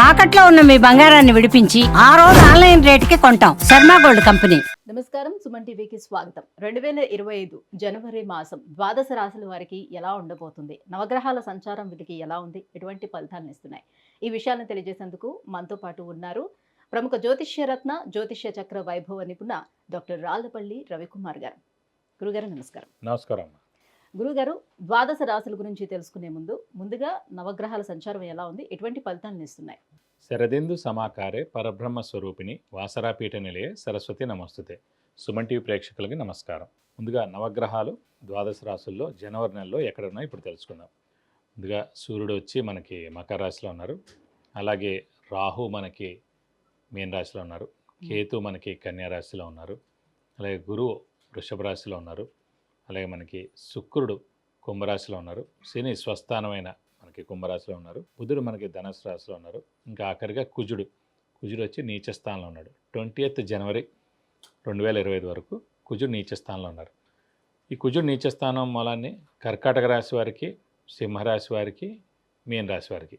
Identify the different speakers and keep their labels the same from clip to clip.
Speaker 1: తాకట్లో ఉన్న మీ బంగారాన్ని విడిపించి ఆ రోజు ఆన్లైన్ రేటుకి కొంటాం. Sharma gold company.
Speaker 2: నమస్కారం, సుమన్ టీవీకి స్వాగతం. 2025 జనవరి మాసం ద్వాదశ రాశుల వారికి ఎలా ఉండబోతుంది, నవగ్రహాల సంచారం వీరికి ఎలా ఉంది, ఎటువంటి ఫలితాలను ఇస్తున్నాయి, ఈ విషయాలను తెలియజేసేందుకు మనతో పాటు ఉన్నారు ప్రముఖ జ్యోతిష్య రత్న జ్యోతిష్య చక్ర వైభవ నిపుణ డాక్టర్ రాళ్లపల్లి రవికుమార్ గారు. గురుగారు నమస్కారం.
Speaker 3: నమస్కారం.
Speaker 2: గురుగారు, ద్వాదశ రాశుల గురించి తెలుసుకునే ముందుగా నవగ్రహాల సంచారం ఎలా ఉంది, ఎటువంటి ఫలితాలను ఇస్తున్నాయి?
Speaker 3: శరదిందు సమాకారే పరబ్రహ్మ స్వరూపిణి వాసరాపీఠ నిలయే సరస్వతి నమస్తుతే. సుమన్ టీవీ ప్రేక్షకులకి నమస్కారం. ముందుగా నవగ్రహాలు ద్వాదశ రాశుల్లో జనవరి నెలలో ఎక్కడ ఉన్నాయో ఇప్పుడు తెలుసుకుందాం. ముందుగా సూర్యుడు వచ్చి మనకి మకర రాశిలో ఉన్నారు. అలాగే రాహు మనకి మీన రాశిలో ఉన్నారు. కేతు మనకి కన్యా రాశిలో ఉన్నారు. అలాగే గురువు వృషభ రాశిలో ఉన్నారు. అలాగే మనకి శుక్రుడు కుంభరాశిలో ఉన్నారు. శని స్వస్థానమైన మనకి కుంభరాశిలో ఉన్నారు. బుధుడు మనకి ధనుసు రాశిలో ఉన్నారు. ఇంకా ఆఖరిగా కుజుడు వచ్చి నీచ స్థానంలో ఉన్నాడు. 20th జనవరి 2025 వరకు కుజుడు నీచ స్థానంలో ఉన్నారు. ఈ కుజుడు నీచ స్థానం మూలాన్ని కర్కాటక రాశి వారికి, సింహరాశి వారికి, మీన రాశి వారికి,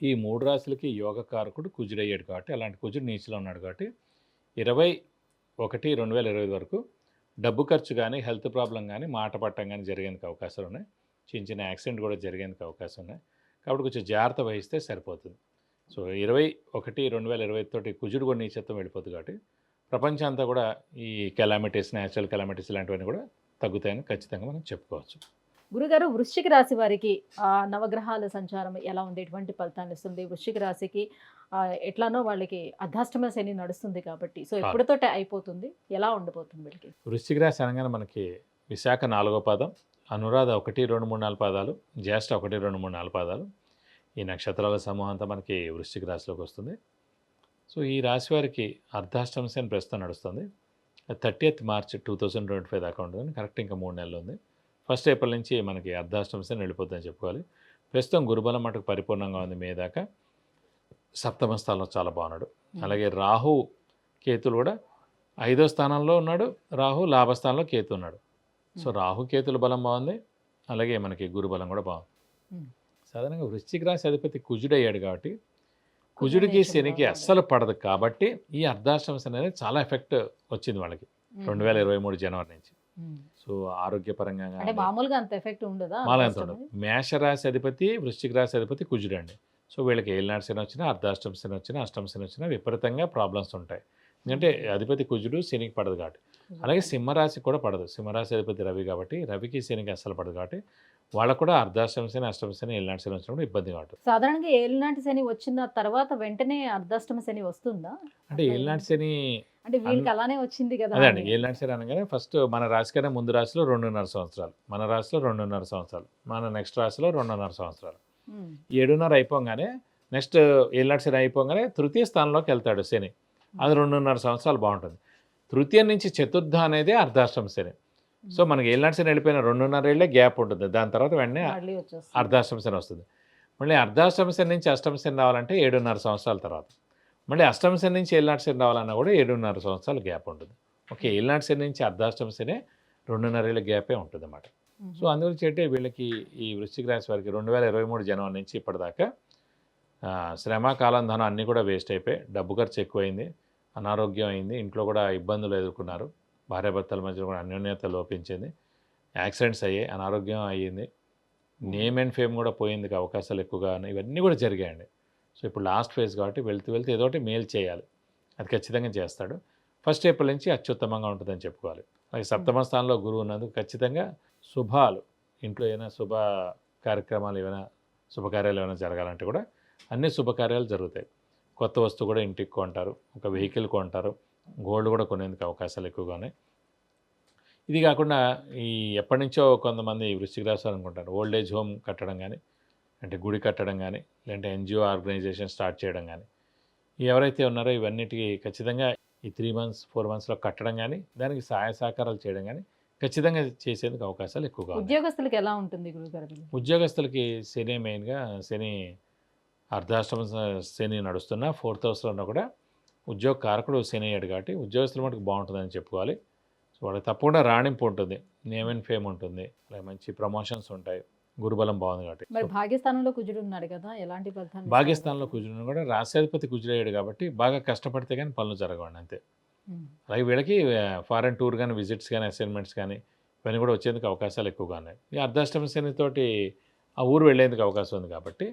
Speaker 3: ఈ 3 రాశులకి యోగకారకుడు కుజుడు అయ్యాడు కాబట్టి, అలాంటి కుజుడు నీచలో ఉన్నాడు కాబట్టి 21/2025 వరకు డబ్బు ఖర్చు కానీ, హెల్త్ ప్రాబ్లం కానీ, మాట పట్టం కానీ జరిగేందుకు అవకాశాలు ఉన్నాయి. చిన్న యాక్సిడెంట్ కూడా జరిగేందుకు అవకాశం ఉన్నాయి. కాబట్టి కొంచెం జాగ్రత్త వహిస్తే సరిపోతుంది. సో 21/2025 తోటి కుజుడు కూడా నీచత్వం వెళ్ళిపోతుంది కాబట్టి ప్రపంచం అంతా కూడా ఈ కెలామిటీస్, న్యాచురల్ కెలామిటీస్ ఇలాంటివన్నీ కూడా తగ్గుతాయని ఖచ్చితంగా మనం చెప్పుకోవచ్చు.
Speaker 2: గురుగారు, వృశ్చిక రాశి వారికి నవగ్రహాల సంచారం ఎలా ఉంది, ఎటువంటి ఫలితాన్ని ఇస్తుంది? వృశ్చిక రాశికి ఎట్లానో వాళ్ళకి అర్ధాష్టమ శని నడుస్తుంది కాబట్టి, సో ఎప్పటితోటే అయిపోతుంది, ఎలా ఉండబోతుంది వీళ్ళకి?
Speaker 3: వృశ్చిక రాశి అనగానే మనకి విశాఖ 4వ పాదం, అనురాధ 1, 2, 3, 4 పాదాలు, జ్యేష్ఠ 1, 2, 3, 4 పాదాలు, ఈ నక్షత్రాల సమూహం అంతా మనకి వృశ్చిక రాశిలోకి వస్తుంది. సో ఈ రాశి వారికి అర్ధాష్టమ శని ప్రస్తుతం నడుస్తుంది. 30th మార్చ్ 2025 దాకా ఉంటుంది. కరెక్ట్ ఇంకా 3 నెలలు ఉంది. 1st ఏప్రిల్ నుంచి మనకి అర్ధాష్టమ శని వెళ్ళిపోతుందని చెప్పుకోవాలి. ప్రస్తుతం గురుబలం మటుకు పరిపూర్ణంగా ఉంది. మే దాకా సప్తమ స్థానంలో చాలా బాగున్నాడు. అలాగే రాహు కేతులు కూడా 5వ స్థానంలో ఉన్నాడు. రాహు లాభస్థానంలో కేతు ఉన్నాడు. సో రాహు కేతుల బలం బాగుంది. అలాగే మనకి గురుబలం కూడా బాగుంది. సాధారణంగా వృశ్చిక రాశి అధిపతి కుజుడు అయ్యాడు కాబట్టి కుజుడికి శనికి అస్సలు పడదు కాబట్టి ఈ అర్ధాష్టమ శని అనేది చాలా ఎఫెక్ట్ వచ్చింది వాళ్ళకి 2023 జనవరి నుంచి. సో ఆరోగ్యపరంగా
Speaker 2: మామూలుగా అంత ఎఫెక్ట్ ఉండదా?
Speaker 3: ఉండదు. మేషరాశి అధిపతి వృశ్చిక రాశి అధిపతి కుజుడు అండి. సో వీళ్ళకి ఏలినాటి శని వచ్చినా, అర్ధాష్టమ శని వచ్చినా, అష్టమ శని వచ్చినా విపరీతంగా ప్రాబ్లమ్స్ ఉంటాయి. ఎందుకంటే అధిపతి కుజుడు శనికి పడదు కాబట్టి. అలాగే సింహరాశి కూడా పడదు. సింహరాశి అధిపతి రవి కాబట్టి రవికి శనికి అస్సలు పడదు కాబట్టి వాళ్ళకు కూడా అర్ధాష్టమ శని, అష్టమ శని, ఏలినాటి శని వచ్చినప్పుడు ఇబ్బందిగా ఉంటుంది.
Speaker 2: సాధారణంగా ఏలినాటి శని వచ్చిన తర్వాత వెంటనే అర్ధాష్టమ శని వస్తుందా?
Speaker 3: అంటే ఏలినాటి శని
Speaker 2: అంటే వీళ్ళకి అలానే వచ్చింది కదా.
Speaker 3: అదే అండి, ఏలినాటి శని అనగానే ఫస్ట్ మన రాశి కన్నా ముందు రాశిలో 2.5 సంవత్సరాలు, మన రాశిలో 2.5 సంవత్సరాలు, మన నెక్స్ట్ రాశిలో 2.5 సంవత్సరాలు, 7.5 అయిపోగానే నెక్స్ట్ ఏలినాటి శని అయిపోగానే తృతీయ స్థానంలోకి వెళ్తాడు శని. అది 2.5 సంవత్సరాలు బాగుంటుంది. తృతీయ నుంచి చతుర్థ అనేది అర్ధాష్టమ శని. సో మనకి ఏలినాటి శని వెళ్ళిపోయిన 2.5 ఏళ్ళే గ్యాప్ ఉంటుంది. దాని తర్వాత వెంటనే అర్ధాష్టమ శని వస్తుంది. మళ్ళీ అర్ధాష్టమ శని నుంచి అష్టమ శని రావాలంటే 7.5 సంవత్సరాల తర్వాత, మళ్ళీ అష్టమ శని నుంచి ఏలినాటి శని రావాలన్నా కూడా 7.5 సంవత్సరాలు గ్యాప్ ఉంటుంది. ఓకే, ఏలినాటి శని నుంచి అర్ధాష్టమ శని 2.5 ఏళ్ళ గ్యాపే ఉంటుంది అన్నమాట. సో అందుగురించి అంటే వీళ్ళకి ఈ వృశ్చిక రాశి వారికి 2023 జనవరి నుంచి ఇప్పటిదాకా శ్రమ, కాలం, ధనం అన్నీ కూడా వేస్ట్ అయిపోయి డబ్బు ఖర్చు ఎక్కువైంది, అనారోగ్యం అయింది, ఇంట్లో కూడా ఇబ్బందులు ఎదుర్కొన్నారు, భార్యాభర్తల మధ్య కూడా అన్యోన్యత లోపించింది, యాక్సిడెంట్స్ అయ్యాయి, అనారోగ్యం అయ్యింది, నేమ్ అండ్ ఫేమ్ కూడా పోయేందుకు అవకాశాలు ఎక్కువగా ఉన్నాయి. ఇవన్నీ కూడా జరిగాయండి. సో ఇప్పుడు లాస్ట్ ఫేజ్ కాబట్టి వెళ్తూ ఏదో ఒకటి మేలు చేయాలి, అది ఖచ్చితంగా చేస్తాడు. 1st ఏప్రిల్ నుంచి అత్యుత్తమంగా ఉంటుందని చెప్పుకోవాలి. అలాగే సప్తమ స్థానంలో గురువు ఉన్నందుకు ఖచ్చితంగా శుభాలు, ఇంట్లో ఏమైనా శుభ కార్యక్రమాలు, ఏమైనా శుభకార్యాలు ఏమైనా జరగాలంటే కూడా అన్ని శుభకార్యాలు జరుగుతాయి. కొత్త వస్తువు కూడా ఇంటికి కొంటారు, ఒక వెహికల్ కొంటారు, గోల్డ్ కూడా కొనేందుకు అవకాశాలు ఎక్కువగా ఉన్నాయి. ఇది కాకుండా ఈ ఎప్పటి నుంచో కొంతమంది వృశ్చిక రాశి అనుకుంటారు ఓల్డ్ ఏజ్ హోమ్ కట్టడం కానీ, అంటే గుడి కట్టడం కానీ, లేదంటే ఎన్జిఓ ఆర్గనైజేషన్ స్టార్ట్ చేయడం కానీ, ఎవరైతే ఉన్నారో ఇవన్నిటికీ ఖచ్చితంగా ఈ 3 months 4 monthsలో కట్టడం కానీ, దానికి సహాయ సహకారాలు చేయడం కానీ ఖచ్చితంగా చేసేందుకు అవకాశాలు ఎక్కువగా ఉన్నాయి.
Speaker 2: ఉద్యోగస్తులకి ఎలా ఉంటుంది గురుగారు?
Speaker 3: ఉద్యోగస్తులకి శని మెయిన్గా శని అర్ధాష్టమ శని నడుస్తున్న 4th హౌస్లో ఉన్నా కూడా ఉద్యోగ కారకుడు శని అయ్యాడు కాబట్టి ఉద్యోగస్తుల మటుకు బాగుంటుందని చెప్పుకోవాలి. సో వాళ్ళకి తప్పకుండా రాణింపు ఉంటుంది, నేమ్ అండ్ ఫేమ్ ఉంటుంది, అలాగే మంచి ప్రమోషన్స్ ఉంటాయి, గురుబలం బాగుంది కాబట్టి.
Speaker 2: మరి భాగ్యస్థానంలో కుజుడు ఉన్నాడు కదా, ఎలాంటి ఫలితాలు
Speaker 3: భాగ్యస్థానంలో కుజుడు కూడా రాశ్యాధిపతి కుజుడయ్యాడు కాబట్టి బాగా కష్టపడితే కానీ పనులు జరగవండి అంతే. అలాగే వీళ్ళకి ఫారెన్ టూర్ కానీ, విజిట్స్ కానీ, అసైన్మెంట్స్ కానీ ఇవన్నీ కూడా వచ్చేందుకు అవకాశాలు ఎక్కువగా ఉన్నాయి. ఈ అర్ధాష్టమ శనితోటి ఆ ఊరు వెళ్ళేందుకు అవకాశం ఉంది కాబట్టి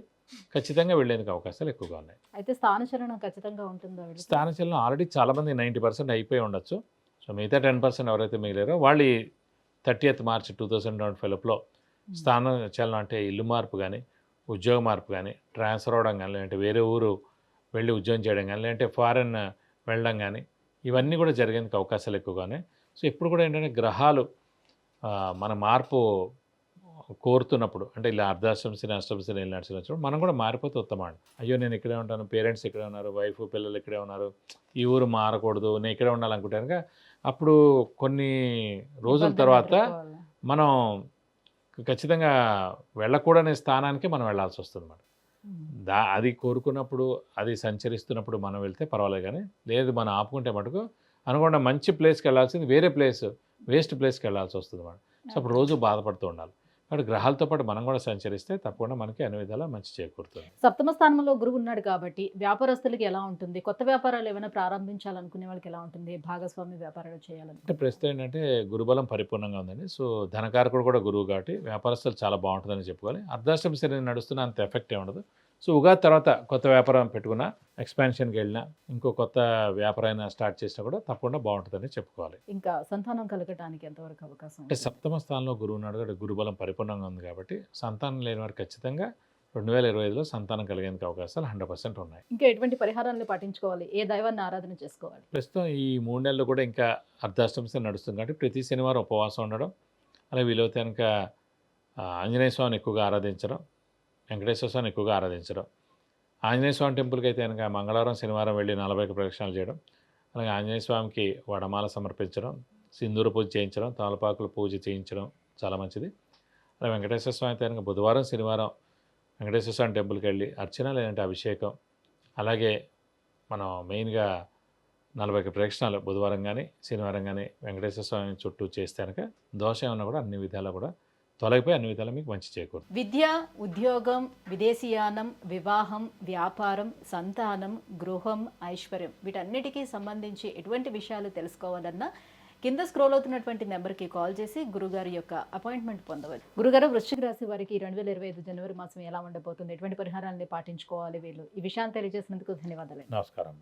Speaker 3: ఖచ్చితంగా వెళ్ళేందుకు అవకాశాలు ఎక్కువగా ఉన్నాయి.
Speaker 2: అయితే స్థానచలనం ఖచ్చితంగా ఉంటుందా వీళ్ళకి?
Speaker 3: స్థానచలనం ఆల్రెడీ చాలామంది 90% అయిపోయి ఉండొచ్చు. సో మిగతా 10% ఎవరైతే మిగిలారో వాళ్ళు 30th March 2025లో స్థాన చలనం అంటే ఇల్లు మార్పు కానీ, ఉద్యోగ మార్పు కానీ, ట్రాన్స్ఫర్ అవ్వడం కానీ, లేదంటే వేరే ఊరు వెళ్ళి ఉద్యోగం చేయడం కానీ, లేదంటే ఫారెన్ వెళ్ళడం కానీ ఇవన్నీ కూడా జరిగేందుకు అవకాశాలు ఎక్కువగానే. సో ఇప్పుడు కూడా ఏంటంటే గ్రహాలు మన మార్పు కోరుతున్నప్పుడు అంటే ఇలా అర్ధాష్టమ శని, అష్టమ శని నడిచినప్పుడు మనం కూడా మారిపోతే ఉత్తమం. అయ్యో నేను ఇక్కడే ఉంటాను, పేరెంట్స్ ఇక్కడే ఉన్నారు, వైఫ్ పిల్లలు ఇక్కడే ఉన్నారు, ఈ ఊరు మారకూడదు, నేను ఇక్కడే ఉండాలనుకుంటాను. అప్పుడు కొన్ని రోజుల తర్వాత మనం ఖచ్చితంగా వెళ్ళకూడని స్థానానికి మనం వెళ్ళాల్సి వస్తుంది అన్నమాట. అది కోరుకున్నప్పుడు, అది సంచరిస్తున్నప్పుడు మనం వెళ్తే పర్వాలేదు, కానీ లేదు మనం ఆపుకుంటే మటుకు అనుకోండి మంచి ప్లేస్కి వెళ్ళాల్సింది వేరే ప్లేస్, వేస్ట్ ప్లేస్కి వెళ్ళాల్సి వస్తుంది అన్నమాట. సో అప్పుడు రోజు బాధపడుతూ ఉండాలి. కాబట్టి గ్రహాలతో పాటు మనం కూడా సంచరిస్తే తప్పకుండా మనకి అన్ని విధాలా మంచి చేకూరుతుంది.
Speaker 2: సప్తమ స్థానంలో గురువు ఉన్నాడు కాబట్టి వ్యాపారస్తులకి ఎలా ఉంటుంది? కొత్త వ్యాపారాలు ఏమైనా ప్రారంభించాలనుకునే వాళ్ళకి ఎలా ఉంటుంది? భాగస్వామి వ్యాపారాలు చేయాలంటే
Speaker 3: అంటే ప్రస్తుతం ఏంటంటే గురుబలం పరిపూర్ణంగా ఉందండి. సో ధనకారకుడు కూడా గురువు కాబట్టి వ్యాపారస్తులు చాలా బాగుంటుందని చెప్పుకోవాలి. అర్ధాష్టమ శని నడుస్తున్న అంత ఎఫెక్ట్ ఏ ఉండదు. సో ఉగాది తర్వాత కొత్త వ్యాపారం పెట్టుకున్నా, ఎక్స్పాన్షన్కి వెళ్ళినా, ఇంకో కొత్త వ్యాపారం స్టార్ట్ చేసినా కూడా తప్పకుండా బాగుంటుందని చెప్పుకోవాలి.
Speaker 2: ఇంకా సంతానం కలగటానికి ఎంతవరకు అవకాశం
Speaker 3: అంటే సప్తమ స్థానంలో గురువు ఉన్నాడు కాబట్టి గురుబలం పరిపూర్ణంగా ఉంది కాబట్టి సంతానం లేని వారికి ఖచ్చితంగా 2025లో సంతానం కలిగేందుకు అవకాశాలు 100% ఉన్నాయి.
Speaker 2: ఇంకా ఎటువంటి పరిహారాలను పాటించుకోవాలి? ఏ దైవాన్ని ఆరాధన చేసుకోవాలి?
Speaker 3: ప్రస్తుతం ఈ 3 నెలలు కూడా ఇంకా అర్ధాష్టమ శని నడుస్తుంది కాబట్టి ప్రతి శనివారం ఉపవాసం ఉండడం, అలాగే వీలైతే కనుక ఆంజనేయ స్వామిని ఎక్కువగా ఆరాధించడం, వెంకటేశ్వర స్వామిని ఎక్కువగా ఆరాధించడం. ఆంజనేయ స్వామి టెంపుల్కి అయితే కనుక మంగళవారం శనివారం వెళ్ళి 40 ప్రదక్షిణాలు చేయడం, అలాగే ఆంజనేయ స్వామికి వడమాల సమర్పించడం, సింధూర పూజ చేయించడం, తమలపాకుల పూజ చేయించడం చాలా మంచిది. అలాగే వెంకటేశ్వర స్వామి అయితే కనుక బుధవారం శనివారం వెంకటేశ్వర స్వామి టెంపుల్కి వెళ్ళి అర్చన లేదంటే అభిషేకం, అలాగే మనం మెయిన్గా 40 ప్రదక్షిణాలు బుధవారం కానీ శనివారం కానీ వెంకటేశ్వర స్వామి చుట్టూ చేస్తే కనుక దోషం ఏమన్నా కూడా అన్ని విధాలా కూడా తొలగిపోయి అన్ని విధాలు మీకు మంచి చేకూరుతుంది.
Speaker 2: విద్య, ఉద్యోగం, విదేశీయానం, వివాహం, వ్యాపారం, సంతానం, గృహం, ఐశ్వర్యం వీటన్నిటికీ సంబంధించి ఎటువంటి విషయాలు తెలుసుకోవాలన్నా కింద స్క్రోల్ అవుతున్నటువంటి నెంబర్కి కాల్ చేసి గురుగారి యొక్క అపాయింట్మెంట్ పొందవచ్చు. గురుగారు, వృశ్చిక రాశి వారికి 2025 జనవరి మాసం ఎలా ఉండబోతుంది? ఎటువంటి పరిహారాన్ని పాటించుకోవాలి వీళ్ళు? ఈ విషయాన్ని తెలియజేసినందుకు ధన్యవాదాలు.
Speaker 3: నమస్కారం.